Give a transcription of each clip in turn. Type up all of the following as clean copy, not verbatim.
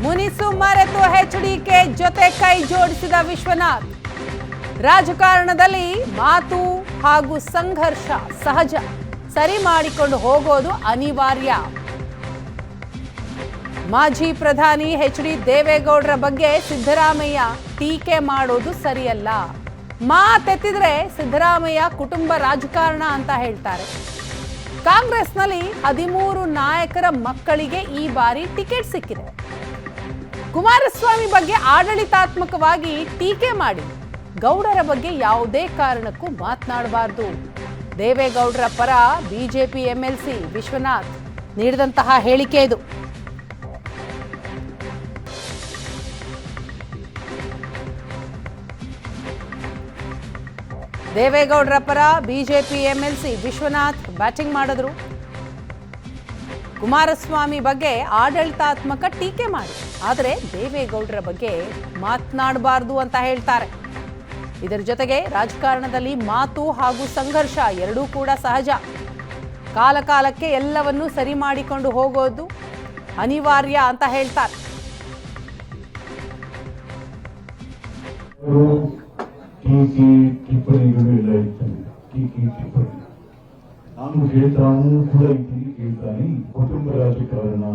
ಮುನಿಸು ಮರೆತು ಎಚ್ಡಿಕೆ ಜೊತೆ ಕೈ ಜೋಡಿಸಿದ ವಿಶ್ವನಾಥ್. ರಾಜಕಾರಣದಲ್ಲಿ ಮಾತು ಹಾಗೂ ಸಂಘರ್ಷ ಸಹಜ, ಸರಿ ಮಾಡಿಕೊಂಡು ಹೋಗೋದು ಅನಿವಾರ್ಯ. ಮಾಜಿ ಪ್ರಧಾನಿ ಎಚ್ಡಿ ದೇವೇಗೌಡರ ಬಗ್ಗೆ ಸಿದ್ದರಾಮಯ್ಯ ಟೀಕೆ ಮಾಡೋದು ಸರಿಯಲ್ಲ. ಮಾತೆತ್ತಿದ್ರೆ ಸಿದ್ದರಾಮಯ್ಯ ಕುಟುಂಬ ರಾಜಕಾರಣ ಅಂತ ಹೇಳ್ತಾರೆ. ಕಾಂಗ್ರೆಸ್ನಲ್ಲಿ 13 ನಾಯಕರ ಮಕ್ಕಳಿಗೆ ಈ ಬಾರಿ ಟಿಕೆಟ್ ಸಿಕ್ಕಿದೆ. ಕುಮಾರಸ್ವಾಮಿ ಬಗ್ಗೆ ಆಡಳಿತಾತ್ಮಕವಾಗಿ ಟೀಕೆ ಮಾಡಿ ಗೌಡರ ಬಗ್ಗೆ ಯಾವುದೇ ಕಾರಣಕ್ಕೂ ಮಾತನಾಡಬಾರದು. ದೇವೇಗೌಡರ ಪರ ಬಿಜೆಪಿ ಎಂಎಲ್ಸಿ ವಿಶ್ವನಾಥ್ ನೀಡಿದಂತಹ ಹೇಳಿಕೆ ಇದು. ದೇವೇಗೌಡರ ಪರ ಬಿಜೆಪಿ ಎಂಎಲ್ಸಿ ವಿಶ್ವನಾಥ್ ಬ್ಯಾಟಿಂಗ್ ಮಾಡಿದ್ರು. ಕುಮಾರಸ್ವಾಮಿ ಬಗ್ಗೆ ಆಡಳಿತಾತ್ಮಕ ಟೀಕೆ ಮಾಡಿ, ಆದರೆ ದೇವೇಗೌಡರ ಬಗ್ಗೆ ಮಾತನಾಡಬಾರದು ಅಂತ ಹೇಳ್ತಾರೆ. ಇದರ ಜೊತೆಗೆ ರಾಜಕಾರಣದಲ್ಲಿ ಮಾತು ಹಾಗೂ ಸಂಘರ್ಷ ಎರಡೂ ಕೂಡ ಸಹಜ. ಕಾಲ ಕಾಲಕ್ಕೆ ಎಲ್ಲವನ್ನೂ ಸರಿ ಮಾಡಿಕೊಂಡು ಹೋಗೋದು ಅನಿವಾರ್ಯ ಅಂತ ಹೇಳ್ತಾರೆ. ಟಿಪ್ಪಣಿಗಳು ಎಲ್ಲ ಇರ್ತವೆ. ಟಿಪ್ಪಣಿ ನಾನು ಹೇಳ್ತಾನು ಕೂಡ ಇದ್ದೀನಿ, ಹೇಳ್ತಾನೆ ಕುಟುಂಬ ರಾಜಕಾರಣ,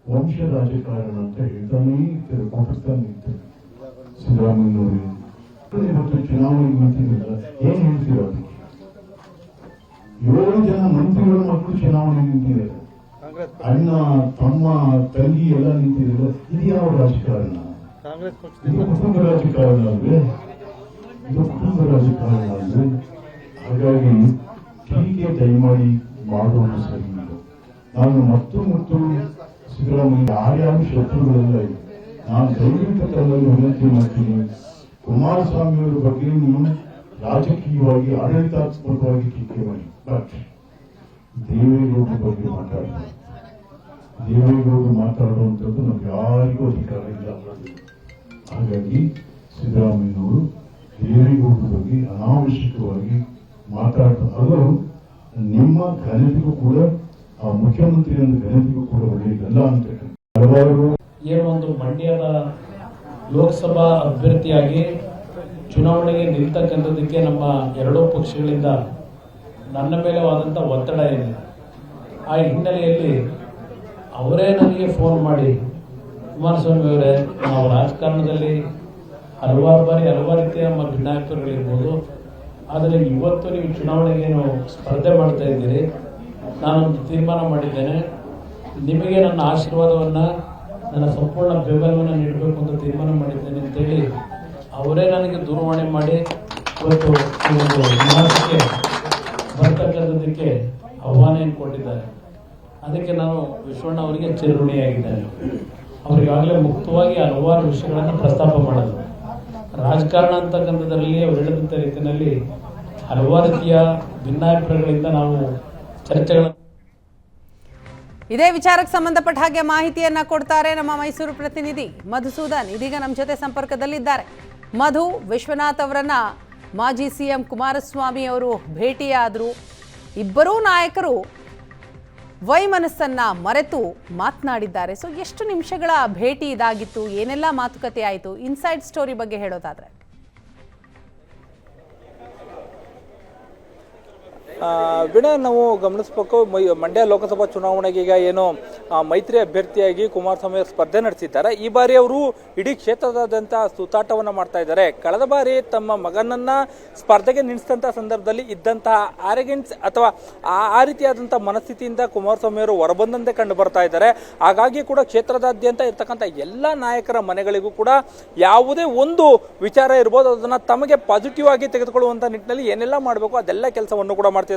ವಂಶ ರಾಜಕಾರಣ ಅಂತ ಹೇಳ್ತಾನೆ ಇರ್ತಾರೆ, ಕೊಟ್ಟಿರ್ತಾನೆ ಇರ್ತಾರೆ. ಸಿದ್ದರಾಮಯ್ಯನವರು ಇವತ್ತು ಚುನಾವಣೆ ನಿಂತಿರಲ್ಲ, ಏನ್ ಹೇಳ್ತೀರ? ಅದಕ್ಕೆ 7 ಜನ ಮಂತ್ರಿಗಳ ಮಕ್ಕಳು ಚುನಾವಣೆ ನಿಂತಿದ್ದಾರೆ, ಅಣ್ಣ ತಮ್ಮ ತಂಗಿ ಎಲ್ಲ ನಿಂತಿರಲ್ಲ. ಇದು ಯಾವ ರಾಜಕಾರಣ? ಇದು ಕುಟುಂಬ ರಾಜಕಾರಣ ಅಲ್ವೇ? ಇದು ಕುಟುಂಬ ರಾಜಕಾರಣ ಅಲ್ವೇ? ಹಾಗಾಗಿ ಟೀಕೆ ದಯಮಾಡಿ ಮಾಡೋದು ಸರಿ ಇಲ್ಲ. ನಾನು ಮತ್ತು ಸಿದ್ದರಾಮಯ್ಯ ಯಾರ್ಯಾವ ಶತ್ರುಗಳೆಲ್ಲ ಇದೆ, ನಾನು ದಯವಿಟ್ಟು ತಮ್ಮಲ್ಲಿ ವಿನಂತಿ ಮಾಡ್ತೀನಿ, ಕುಮಾರಸ್ವಾಮಿಯವರ ಬಗ್ಗೆ ನೀವು ರಾಜಕೀಯವಾಗಿ ಆಡಳಿತಾತ್ಮಕವಾಗಿ ಟೀಕೆ ಮಾಡಿ, ಬಟ್ ದೇವೇಗೌಡರ ಬಗ್ಗೆ ಮಾತಾಡೋದು, ದೇವೇಗೌಡರು ಮಾತಾಡುವಂಥದ್ದು ನಮ್ಗೆ ಯಾರಿಗೂ ಅಧಿಕಾರ ಇಲ್ಲ. ಹಾಗಾಗಿ ಸಿದ್ದರಾಮಯ್ಯನವರು ದೇವೇಗೌಡರ ಬಗ್ಗೆ ಅನಾವಶ್ಯಕವಾಗಿ ಮಾತಾಡೋದು ನಿಮ್ಮ ಘನತೆಗೂ ಕೂಡ, ಆ ಮುಖ್ಯಮಂತ್ರಿ ಒಂದು ಘನತೆಗೂ ಕೂಡ ಒಳ್ಳೆಯದಲ್ಲ ಅಂತ ಹಲವಾರು ಏನು ಒಂದು ಮಂಡ್ಯದ ಲೋಕಸಭಾ ಅಭ್ಯರ್ಥಿಯಾಗಿ ಚುನಾವಣೆಗೆ ನಿಲ್ತಕ್ಕಂಥದ್ದಕ್ಕೆ ನಮ್ಮ ಎರಡೂ ಪಕ್ಷಗಳಿಂದ ನನ್ನ ಮೇಲೆ ಆದಂಥ ಒತ್ತಡ ಇದೆ. ಆ ಹಿನ್ನೆಲೆಯಲ್ಲಿ ಅವರೇ ನನಗೆ ಫೋನ್ ಮಾಡಿ, ಕುಮಾರಸ್ವಾಮಿ ಅವರೇ, ನಾವು ರಾಜಕಾರಣದಲ್ಲಿ ಹಲವಾರು ರೀತಿಯ ನಮ್ಮ ಭಿನ್ನಾಭಿಪ್ರಾಯಗಳಿರ್ಬೋದು, ಆದರೆ ಇವತ್ತು ನೀವು ಚುನಾವಣೆಗೇನು ಸ್ಪರ್ಧೆ ಮಾಡ್ತಾ ಇದ್ದೀರಿ, ನಾನೊಂದು ತೀರ್ಮಾನ ಮಾಡಿದ್ದೇನೆ, ನಿಮಗೆ ನನ್ನ ಆಶೀರ್ವಾದವನ್ನು, ನನ್ನ ಸಂಪೂರ್ಣ ಬೆಂಬಲವನ್ನು ನೀಡಬೇಕು ಅಂತ ತೀರ್ಮಾನ ಮಾಡಿದ್ದೇನೆ ಅಂತೇಳಿ ಅವರೇ ನನಗೆ ದೂರವಾಣಿ ಮಾಡಿ ಇವತ್ತು ಈ ಒಂದು ಮಾತಕ್ಕೆ ಬರ್ತಕ್ಕಂಥದ್ದಕ್ಕೆ ಆಹ್ವಾನ ಕೊಟ್ಟಿದ್ದಾರೆ. ಅದಕ್ಕೆ ನಾನು ವಿಶ್ವಣ್ಣ ಅವರಿಗೆ ಚಿರಋಣಿಯಾಗಿದ್ದೇನೆ. ಅವರಿಗಾಗಲೇ ಮುಕ್ತವಾಗಿ ಹಲವಾರು ವಿಷಯಗಳನ್ನು ಪ್ರಸ್ತಾಪ ಮಾಡೋದು. ರಾಜಕಾರಣ ಅಂತಕ್ಕಂಥದ್ರಲ್ಲಿ ಅವರು ಹೇಳಿದಂಥ ರೀತಿಯಲ್ಲಿ ಹಲವಾರು ರೀತಿಯ ಭಿನ್ನಾಭಿಪ್ರಾಯಗಳಿಂದ ನಾವು ಚರ್ಚೆಗಳನ್ನು. ಇದೇ ವಿಚಾರಕ್ಕೆ ಸಂಬಂಧಪಟ್ಟ ಹಾಗೆ ಮಾಹಿತಿಯನ್ನ ಕೊಡ್ತಾರೆ ನಮ್ಮ ಮೈಸೂರು ಪ್ರತಿನಿಧಿ ಮಧುಸೂದನ್. ಇದೀಗ ನಮ್ಮ ಜೊತೆ ಸಂಪರ್ಕದಲ್ಲಿದ್ದಾರೆ. ಮಧು, ವಿಶ್ವನಾಥ್ ಅವರನ್ನ ಮಾಜಿ ಸಿಎಂ ಕುಮಾರಸ್ವಾಮಿ ಅವರು ಭೇಟಿಯಾದರು. ಇಬ್ಬರೂ ನಾಯಕರು ವೈಮನಸ್ಸನ್ನ ಮರೆತು ಮಾತನಾಡಿದ್ದಾರೆ. ಸೊ ಎಷ್ಟು ನಿಮಿಷಗಳ ಭೇಟಿ ಇದಾಗಿತ್ತು, ಏನೆಲ್ಲ ಮಾತುಕತೆ ಆಯಿತು, ಇನ್ಸೈಡ್ ಸ್ಟೋರಿ ಬಗ್ಗೆ ಹೇಳೋದಾದ್ರೆ? ವೀಣಾ, ನಾವು ಗಮನಿಸಬೇಕು, ಮಂಡ್ಯ ಲೋಕಸಭಾ ಚುನಾವಣೆಗೆ ಈಗ ಏನು ಮೈತ್ರಿ ಅಭ್ಯರ್ಥಿಯಾಗಿ ಕುಮಾರಸ್ವಾಮಿ ಅವರು ಸ್ಪರ್ಧೆ ನಡೆಸಿದ್ದಾರೆ. ಈ ಬಾರಿ ಅವರು ಇಡೀ ಕ್ಷೇತ್ರದಾದ್ಯಂತ ಸುತ್ತಾಟವನ್ನು ಮಾಡ್ತಾ ಇದ್ದಾರೆ. ಕಳೆದ ಬಾರಿ ತಮ್ಮ ಮಗನನ್ನ ಸ್ಪರ್ಧೆಗೆ ನಿಲ್ಲಿಸಿದಂಥ ಸಂದರ್ಭದಲ್ಲಿ ಇದ್ದಂತಹ ಆರೆಗೆನ್ಸ್ ಅಥವಾ ಆ ರೀತಿಯಾದಂಥ ಮನಸ್ಥಿತಿಯಿಂದ ಕುಮಾರಸ್ವಾಮಿ ಅವರು ಹೊರಬಂದಂತೆ ಕಂಡು ಬರ್ತಾ ಇದ್ದಾರೆ. ಹಾಗಾಗಿ ಕೂಡ ಕ್ಷೇತ್ರದಾದ್ಯಂತ ಇರ್ತಕ್ಕಂಥ ಎಲ್ಲ ನಾಯಕರ ಮನೆಗಳಿಗೂ ಕೂಡ ಯಾವುದೇ ಒಂದು ವಿಚಾರ ಇರ್ಬೋದು, ಅದನ್ನು ತಮಗೆ ಪಾಸಿಟಿವ್ ಆಗಿ ತೆಗೆದುಕೊಳ್ಳುವಂಥ ನಿಟ್ಟಿನಲ್ಲಿ ಏನೆಲ್ಲ ಮಾಡಬೇಕು ಅದೆಲ್ಲ ಕೆಲಸವನ್ನು ಕೂಡ ಮಾಡ್ತಿದ್ದಾರೆ.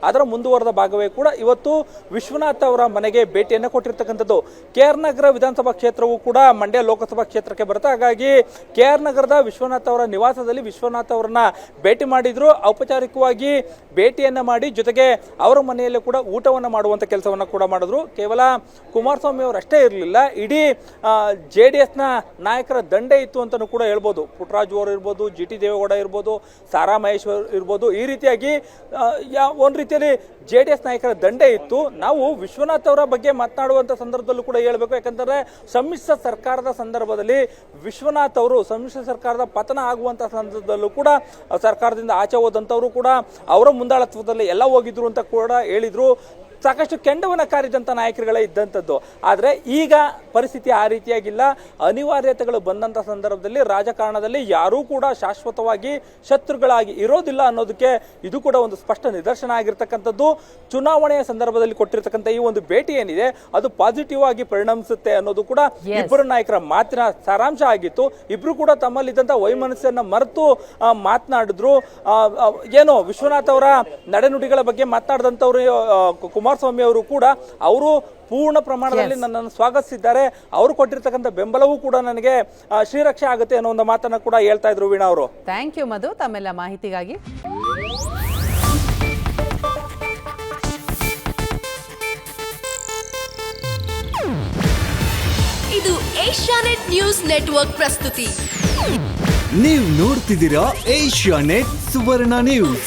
ಅದರ ಮುಂದುವರೆದ ಭಾಗವೇ ಕೂಡ ಇವತ್ತು ವಿಶ್ವನಾಥ್ ಅವರ ಮನೆಗೆ ಭೇಟಿಯನ್ನು ಕೊಟ್ಟಿರ್ತಕ್ಕಂಥದ್ದು. KR ನಗರ ವಿಧಾನಸಭಾ ಕ್ಷೇತ್ರವು ಕೂಡ ಮಂಡ್ಯ ಲೋಕಸಭಾ ಕ್ಷೇತ್ರಕ್ಕೆ ಬರುತ್ತೆ. ಹಾಗಾಗಿ KR ನಗರದ ವಿಶ್ವನಾಥ್ ಅವರ ನಿವಾಸದಲ್ಲಿ ವಿಶ್ವನಾಥ್ ಅವರನ್ನ ಭೇಟಿ ಮಾಡಿದ್ರು. ಔಪಚಾರಿಕವಾಗಿ ಭೇಟಿಯನ್ನ ಮಾಡಿ ಜೊತೆಗೆ ಅವರ ಮನೆಯಲ್ಲೂ ಕೂಡ ಊಟವನ್ನು ಮಾಡುವಂತ ಕೆಲಸವನ್ನ ಕೂಡ ಮಾಡಿದ್ರು. ಕೇವಲ ಕುಮಾರಸ್ವಾಮಿ ಅವರಷ್ಟೇ ಇರಲಿಲ್ಲ, ಇಡೀ JDS ನ ನಾಯಕರ ದಂಡೆ ಇತ್ತು ಅಂತಲೂ ಕೂಡ ಹೇಳ್ಬೋದು. ಪುಟ್ಟರಾಜು ಅವರು ಇರ್ಬೋದು, GT ದೇವೇಗೌಡ ಇರ್ಬೋದು, ಸಾರಾ ಮಹೇಶ್ ಇರ್ಬೋದು. ಈ ರೀತಿಯಾಗಿ ಒಂದು ರೀತಿಯಲ್ಲಿ JDS ನಾಯಕರ ದಂಡೆ ಇತ್ತು. ನಾವು ವಿಶ್ವನಾಥ್ ಅವರ ಬಗ್ಗೆ ಮಾತನಾಡುವಂಥ ಸಂದರ್ಭದಲ್ಲೂ ಕೂಡ ಹೇಳಬೇಕು. ಯಾಕಂದರೆ ಸಮ್ಮಿಶ್ರ ಸರ್ಕಾರದ ಸಂದರ್ಭದಲ್ಲಿ ವಿಶ್ವನಾಥ್ ಅವರು ಸಮ್ಮಿಶ್ರ ಸರ್ಕಾರದ ಪತನ ಆಗುವಂಥ ಸಂದರ್ಭದಲ್ಲೂ ಕೂಡ ಸರ್ಕಾರದಿಂದ ಆಚೆ ಹೋದಂಥವರು ಕೂಡ ಅವರ ಮುಂದಾಳತ್ವದಲ್ಲಿ ಎಲ್ಲ ಹೋಗಿದ್ರು ಅಂತ ಕೂಡ ಹೇಳಿದರು. ಸಾಕಷ್ಟು ಕೆಂಡವನ್ನ ಕಾರಿದಂಥ ನಾಯಕರುಗಳೇ ಇದ್ದಂಥದ್ದು. ಆದರೆ ಈಗ ಪರಿಸ್ಥಿತಿ ಆ ರೀತಿಯಾಗಿಲ್ಲ. ಅನಿವಾರ್ಯತೆಗಳು ಬಂದಂಥ ಸಂದರ್ಭದಲ್ಲಿ ರಾಜಕಾರಣದಲ್ಲಿ ಯಾರೂ ಕೂಡ ಶಾಶ್ವತವಾಗಿ ಶತ್ರುಗಳಾಗಿ ಇರೋದಿಲ್ಲ ಅನ್ನೋದಕ್ಕೆ ಇದು ಕೂಡ ಒಂದು ಸ್ಪಷ್ಟ ನಿದರ್ಶನ ಆಗಿರ್ತಕ್ಕಂಥದ್ದು. ಚುನಾವಣೆಯ ಸಂದರ್ಭದಲ್ಲಿ ಕೊಟ್ಟಿರ್ತಕ್ಕಂಥ ಈ ಒಂದು ಭೇಟಿ ಏನಿದೆ ಅದು ಪಾಸಿಟಿವ್ ಆಗಿ ಪರಿಣಮಿಸುತ್ತೆ ಅನ್ನೋದು ಕೂಡ ಇಬ್ಬರು ನಾಯಕರ ಮಾತಿನ ಸಾರಾಂಶ ಆಗಿತ್ತು. ಇಬ್ರು ಕೂಡ ತಮ್ಮಲ್ಲಿದ್ದಂಥ ವೈಮನಸ್ಸನ್ನ ಮರೆತು ಮಾತನಾಡಿದ್ರು. ಏನು ವಿಶ್ವನಾಥ್ ಅವರ ನಡೆನುಡಿಗಳ ಬಗ್ಗೆ ಮಾತನಾಡಿದಂಥವ್ರು ಕುಮಾರಸ್ವಾಮಿ ಅವರು ಕೂಡ ಅವರು ಪೂರ್ಣ ಪ್ರಮಾಣದಲ್ಲಿ ನನ್ನನ್ನು ಸ್ವಾಗತಿಸಿದ್ದಾರೆ. ಅವರು ಕೊಟ್ಟಿರ್ತಕ್ಕಂಥ ಬೆಂಬಲವೂ ಕೂಡ ನನಗೆ ಶ್ರೀರಕ್ಷೆ ಆಗುತ್ತೆ ಅನ್ನೋ ಒಂದು ಮಾತನ್ನ ಕೂಡ ಹೇಳ್ತಾ ಇದ್ರು ವೀಣಾ ಅವರು. ಥ್ಯಾಂಕ್ ಯು ಮಧು, ತಮ್ಮೆಲ್ಲ ಮಾಹಿತಿಗಾಗಿ. ಇದು ಏಷ್ಯಾನೆಟ್ ನ್ಯೂಸ್ ನೆಟ್ವರ್ಕ್ ಪ್ರಸ್ತುತಿ. ನೀವು ನೋಡ್ತಿದ್ದೀರಾ ಏಷ್ಯಾನೆಟ್ ಸುವರ್ಣ ನ್ಯೂಸ್.